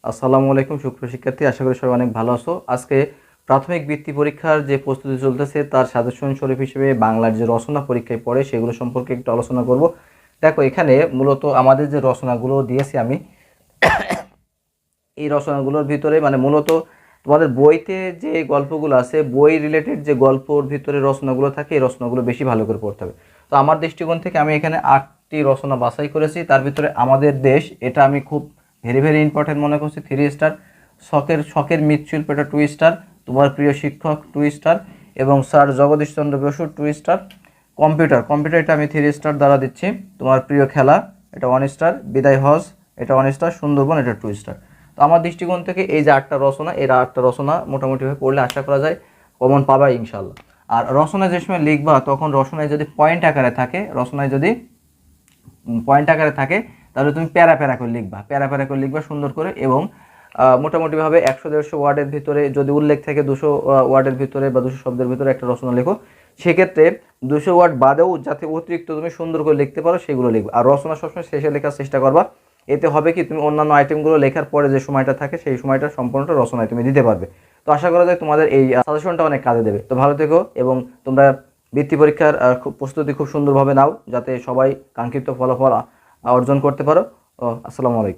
আসসালামু আলাইকুম সুপ্রিয় শিক্ষার্থী, আশা করি সবাই অনেক ভালো আছো। আজকে প্রাথমিক বৃত্তি পরীক্ষার যে প্রস্তুতি চলতেছে তার সাজেশন স্বরূপ হিসেবে বাংলার যে রচনা পরীক্ষায় পড়ে সেগুলো সম্পর্কে একটু আলোচনা করব। দেখো, এখানে মূলত আমাদের যে রচনাগুলো দিয়েছি আমি, এই রচনাগুলোর ভিতরে মূলত তোমাদের বইতে যে গল্পগুলো আছে, বই রিলেটেড যে গল্পর ভিতরে রচনাগুলো থাকে, এই রচনাগুলো বেশি ভালো করে পড়তে হবে। তো আমার দৃষ্টিকোণ থেকে আমি এখানে 8টি রচনা বাছাই করেছি। তার ভিতরে আমাদের দেশ, এটা আমি খুব ভেরি ভেরি ইম্পর্টেন্ট মনে করছি, 3 স্টার। শখের শখের মৃৎশিল্প, এটা 2 স্টার। তোমার প্রিয় শিক্ষক, 2 স্টার। এবং sir Jagadishchandra Bose, 2 star. Computer computer এটা আমি 3 স্টার দ্বারা দিচ্ছি। তোমার প্রিয় খেলা, এটা 1 স্টার। বিদায় হজ, এটা 1 স্টার। সুন্দরবন, এটা 2 স্টার। তো আমার দৃষ্টিকোণ থেকে এই যে 8টা রচনা, এই 8টা রচনা মোটামুটিভাবে পড়লে আশা করা যায় কমন পাবা ইনশাল্লাহ। আর রচনা যে সময় লিখবা, তখন রচনায় যদি পয়েন্ট আকারে থাকে, তাহলে তুমি প্যারা প্যারা করে লিখবা, সুন্দর করে। এবং মোটামুটিভাবে 100-150 ওয়ার্ডের ভিতরে যদি উল্লেখ থাকে 200 ওয়ার্ডের ভিতরে বা 200 শব্দের ভিতরে একটা রচনা লেখো। সেক্ষেত্রে 200 ওয়ার্ড বাদেও যাতে অতিরিক্ত তুমি সুন্দর করে লিখতে পারো সেগুলো লিখবে। আর রচনা সবসময় শেষে লেখার চেষ্টা করবা। এতে হবে কি, তুমি অন্যান্য আইটেমগুলো লেখার পরে যে সময়টা থাকে সেই সময়টা সম্পূর্ণটা রচনায় তুমি দিতে পারবে। তো আশা করা যায় তোমাদের এই সাজেশনটা অনেক কাজে দেবে। তো ভালো থেকো এবং তোমরা বৃত্তি পরীক্ষার প্রস্তুতি খুব সুন্দরভাবে নাও, যাতে সবাই কাঙ্ক্ষিত ফলাফল অর্জন করতে পারো। আসসালামু আলাইকুম।